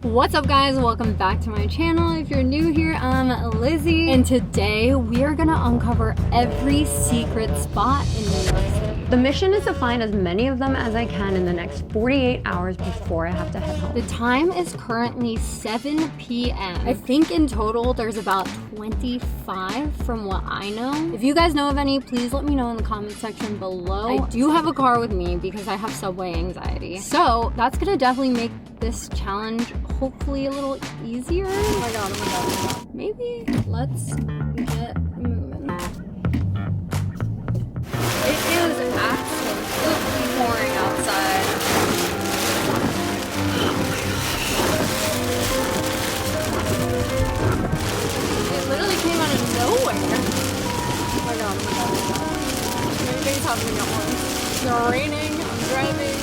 What's up guys, welcome back to my channel. If you're new here, I'm Lizzy, and today we are gonna uncover every secret spot in New York City. The mission is to find as many of them as I can in the next 48 hours before I have to head home. The time is currently 7 p.m. I think in total there's about 25 from what I know. If you guys know of any, please let me know in the comment section below. I do have a car with me because I have subway anxiety. So that's gonna definitely make this challenge hopefully a little easier. Oh my god, oh my god, oh my god. Maybe let's get moving. It is absolutely pouring outside. It literally came out of nowhere. Oh my god, oh my god, oh my god. Everything's happening at once. It's raining, I'm driving.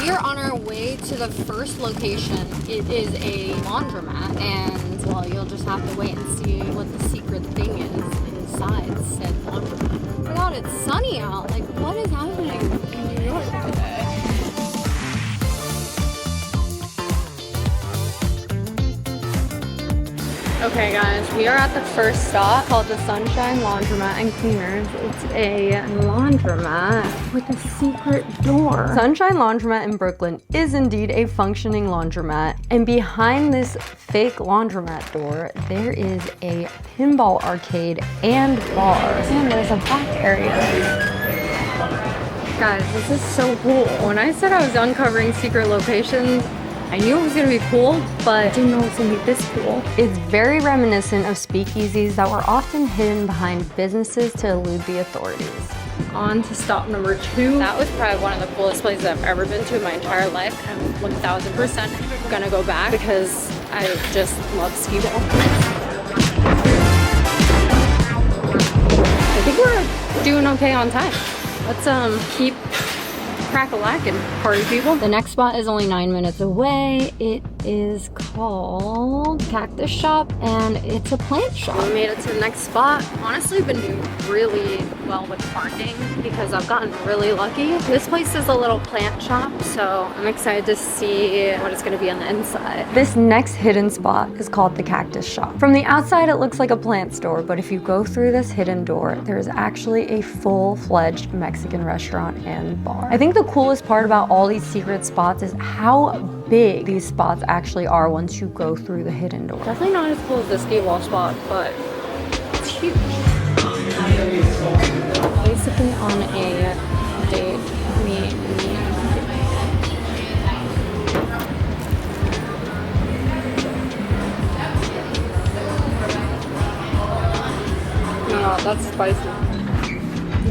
We are on our way to the first location. It is a laundromat, and well, you'll just have to wait and see what the secret thing is inside said laundromat. Oh my god, it's sunny out. Like, what is happening in New York today? Okay guys, we are at the first stop called the Sunshine Laundromat and Cleaners. It's a laundromat with a secret door. Sunshine Laundromat in Brooklyn is indeed a functioning laundromat, and behind this fake laundromat door, there is a pinball arcade and bar. And there's a back area. Guys, this is so cool. When I said I was uncovering secret locations, I knew it was gonna be cool, but I didn't know it was gonna be this cool. It's very reminiscent of speakeasies that were often hidden behind businesses to elude the authorities. On to stop number 2. That was probably one of the coolest places I've ever been to in my entire life. I'm 1000% gonna go back because I just love skee ball. I think we're doing okay on time. Let's keep crack-a-lackin', party people. The next spot is only 9 minutes away. It is called Cactus Shop, and it's a plant shop. We made it to the next spot. Honestly, I've been doing really well with parking because I've gotten really lucky. This place is a little plant shop, so I'm excited to see what it's gonna be on the inside. This next hidden spot is called the Cactus Shop. From the outside, it looks like a plant store, but if you go through this hidden door, there's actually a full-fledged Mexican restaurant and bar. I think the coolest part about all these secret spots is how big these spots actually are once you go through the hidden door. Definitely not as cool as the skee ball spot, but it's huge. Basically on a date, me. Oh, that's spicy.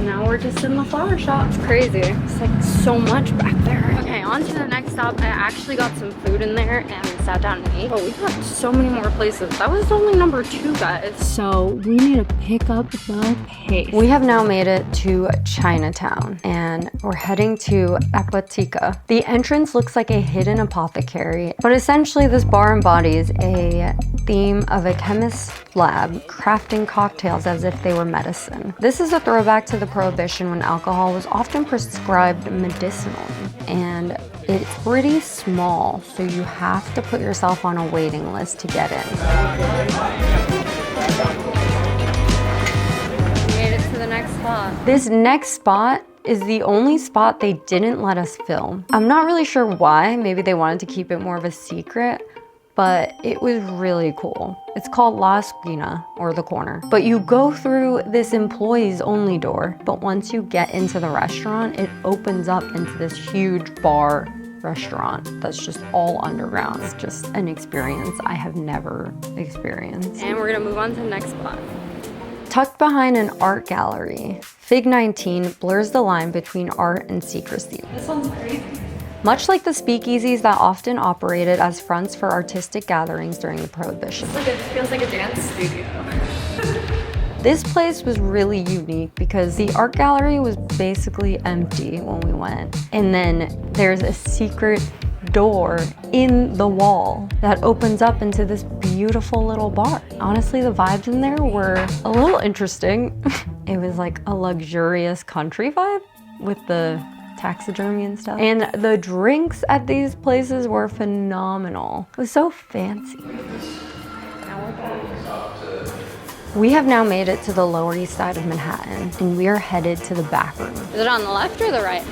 Now we're just in the flower shop. It's crazy. It's like so much back there. Okay, on to the next stop. I actually got some food in there and sat down and ate. Oh, we got so many more places. That was only number 2, guys. So we need to pick up the pace. We have now made it to Chinatown, and we're heading to Aquatica. The entrance looks like a hidden apothecary, but essentially this bar embodies a theme of a chemist's lab crafting cocktails as if they were medicine. This is a throwback to the Prohibition when alcohol was often prescribed medicinally, and it's pretty small, so you have to put yourself on a waiting list to get in. We made it to the next spot. This next spot is the only spot they didn't let us film. I'm not really sure why. Maybe they wanted to keep it more of a secret, but it was really cool. It's called La Esquina, or the corner. But you go through this employees only door, but once you get into the restaurant, it opens up into this huge bar restaurant that's just all underground. It's just an experience I have never experienced. And we're gonna move on to the next spot. Tucked behind an art gallery, Fig 19 blurs the line between art and secrecy. This one's crazy. Much like the speakeasies that often operated as fronts for artistic gatherings during the Prohibition. It feels like a dance studio. This place was really unique because the art gallery was basically empty when we went. And then there's a secret door in the wall that opens up into this beautiful little bar. Honestly, the vibes in there were a little interesting. It was like a luxurious country vibe with the taxidermy and stuff. And the drinks at these places were phenomenal. It was so fancy. We have now made it to the Lower East Side of Manhattan, and we are headed to the back room. Is it on the left or the right?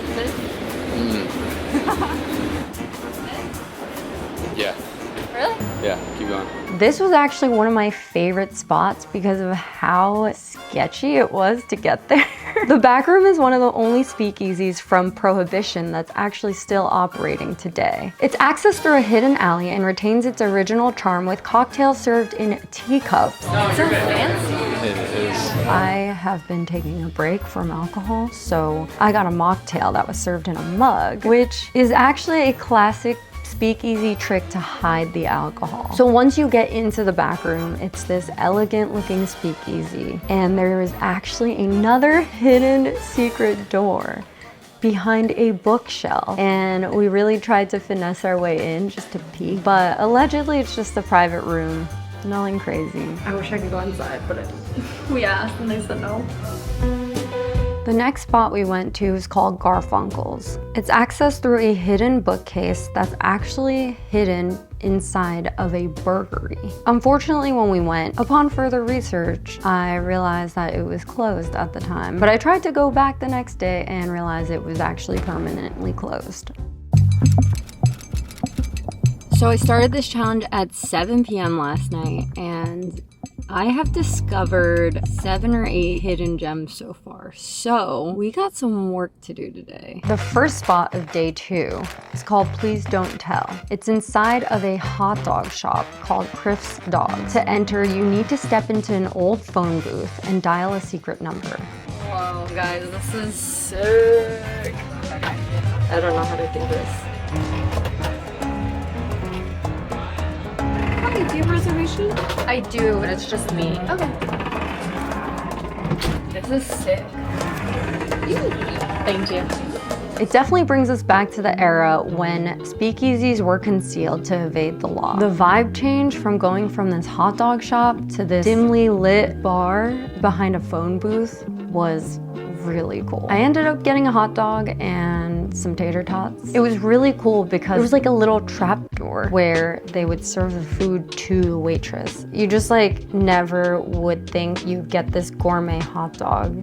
Yeah. Really? Yeah, keep going. This was actually one of my favorite spots because of how sketchy it was to get there. The back room is one of the only speakeasies from Prohibition that's actually still operating today. It's accessed through a hidden alley and retains its original charm with cocktails served in teacups. So fancy. It is. I have been taking a break from alcohol, so I got a mocktail that was served in a mug, which is actually a classic speakeasy trick to hide the alcohol. So once you get into the back room, it's this elegant looking speakeasy, and there is actually another hidden secret door behind a bookshelf, and we really tried to finesse our way in just to peek, but allegedly it's just a private room, nothing crazy. I wish I could go inside, but we asked and they said no. The next spot we went to is called Garfunkel's. It's accessed through a hidden bookcase that's actually hidden inside of a burgery. Unfortunately, when we went, upon further research, I realized that it was closed at the time. But I tried to go back the next day and realized it was actually permanently closed. So I started this challenge at 7 p.m. last night, and I have discovered 7 or 8 hidden gems so far. So we got some work to do today. The first spot of day 2 is called Please Don't Tell. It's inside of a hot dog shop called Criff's Dogs. To enter, you need to step into an old phone booth and dial a secret number. Whoa, guys, this is sick. I don't know how to do this. Hi, do you have a reservation? I do, but it's just me. Okay. This is sick. Thank you. It definitely brings us back to the era when speakeasies were concealed to evade the law. The vibe change from going from this hot dog shop to this dimly lit bar behind a phone booth was really cool. I ended up getting a hot dog and some tater tots. It was really cool because it was like a little trap door where they would serve the food to the waitress. You just like never would think you'd get this gourmet hot dog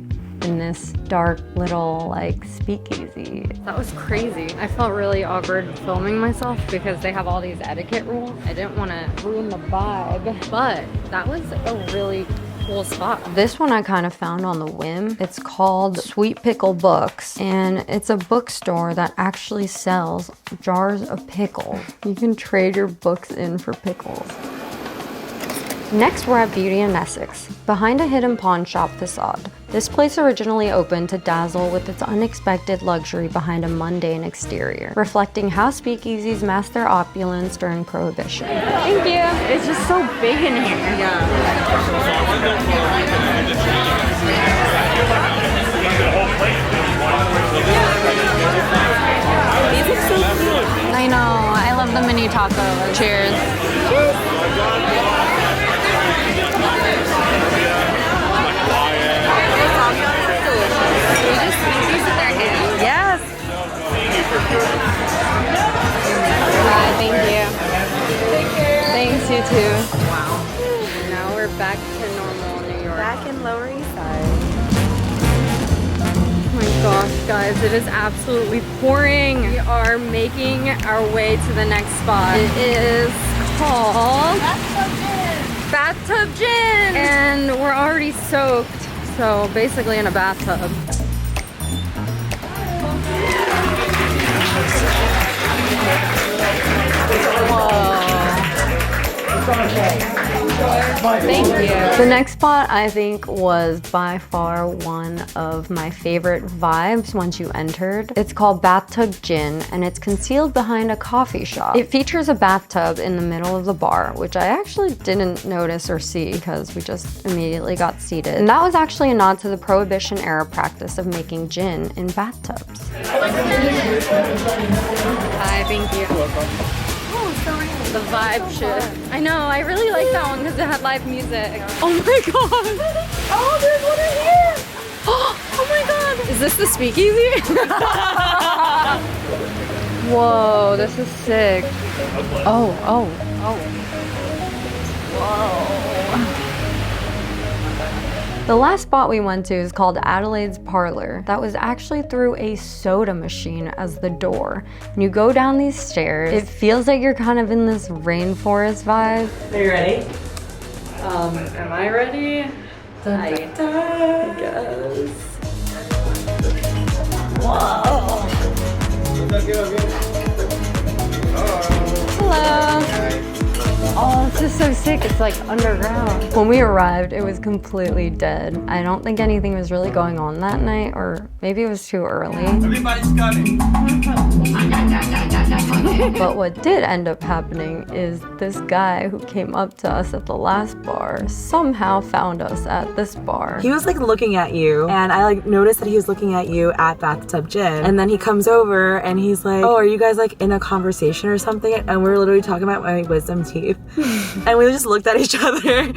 in this dark little like speakeasy. That was crazy. I felt really awkward filming myself because they have all these etiquette rules. I didn't want to ruin the vibe, but that was a really cool spot. This one I kind of found on the whim. It's called Sweet Pickle Books, and it's a bookstore that actually sells jars of pickles. You can trade your books in for pickles. Next, we're at Beauty in Essex, behind a hidden pawn shop facade. This place originally opened to dazzle with its unexpected luxury behind a mundane exterior, reflecting how speakeasies masked their opulence during Prohibition. Thank you. It's just so big in here. Yeah. These are so cute. I know. I love the mini tacos. Cheers. Cheers. Yes. Thank you. Take care. Thanks, you too. Wow. Now we're back to normal New York. Back in Lower East Side. Oh my gosh, guys, it is absolutely pouring. We are making our way to the next spot. It is called Bathtub Gin. And we're already soaked, so basically in a bathtub. Thank you. The next spot I think was by far one of my favorite vibes once you entered. It's called Bathtub Gin, and it's concealed behind a coffee shop. It features a bathtub in the middle of the bar, which I actually didn't notice or see because we just immediately got seated. And that was actually a nod to the Prohibition era practice of making gin in bathtubs. Hi, thank you. The vibe shift. I know, I really like that one because it had live music. Oh my god! Oh, there's one in here! Oh my god, Is this the speakeasy? Whoa, this is sick. Oh. Whoa. The last spot we went to is called Adelaide's Parlor. That was actually through a soda machine as the door. And you go down these stairs. It feels like you're kind of in this rainforest vibe. Are you ready? Am I ready? I guess. Whoa. Hello. Oh, this is so sick. It's like underground. When we arrived, it was completely dead. I don't think anything was really going on that night, or maybe it was too early. Everybody's coming. But what did end up happening is this guy who came up to us at the last bar somehow found us at this bar. He was like looking at you, and I like noticed that he was looking at you at Bathtub Gin. And then he comes over and he's like, oh, are you guys like in a conversation or something? And we're literally talking about my wisdom teeth. And we just looked at each other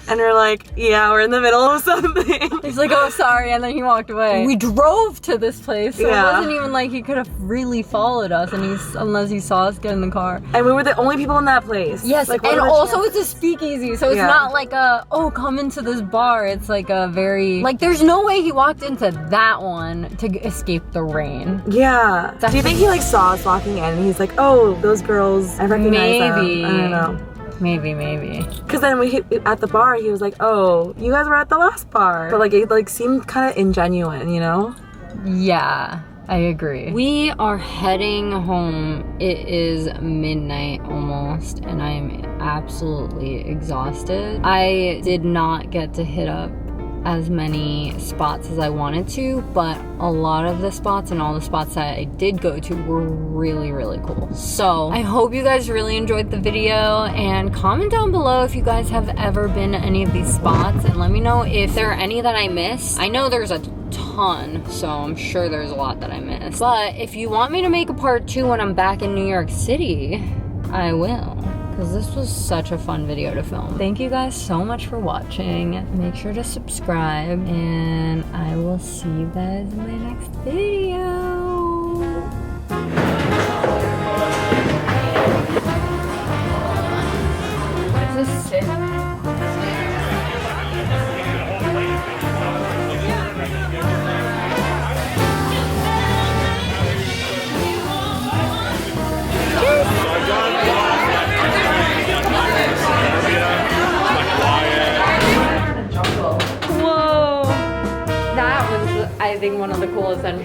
and we're like, yeah, we're in the middle of something. He's like, oh, sorry, and then he walked away. We drove to this place, so Yeah. it wasn't even like he could have really followed us, and unless he saw us get in the car. And we were the only people in that place. Yes, like, what and are the also chances? it's a speakeasy, so it's Yeah. not like a, oh, come into this bar. It's like a very, like, there's no way he walked into that one to escape the rain. Yeah. Do you think he like saw us walking in and he's like, oh, those girls, I recognize Maybe. them. I don't know. Maybe. Because then we hit at the bar, he was like, oh, you guys were at the last bar. But like, it like seemed kind of ingenuine, you know? Yeah, I agree. We are heading home. It is midnight almost, and I am absolutely exhausted. I did not get to hit up as many spots as I wanted to, but a lot of the spots and all the spots that I did go to were really, really cool. So I hope you guys really enjoyed the video, and comment down below if you guys have ever been to any of these spots, and let me know if there are any that I missed. I know there's a ton, so I'm sure there's a lot that I missed. But if you want me to make a part 2 when I'm back in New York City, I will. Because this was such a fun video to film. Thank you guys so much for watching. Make sure to subscribe, and I will see you guys in my next video. This is sick. Whoa! That was, I think, one of the coolest entrances.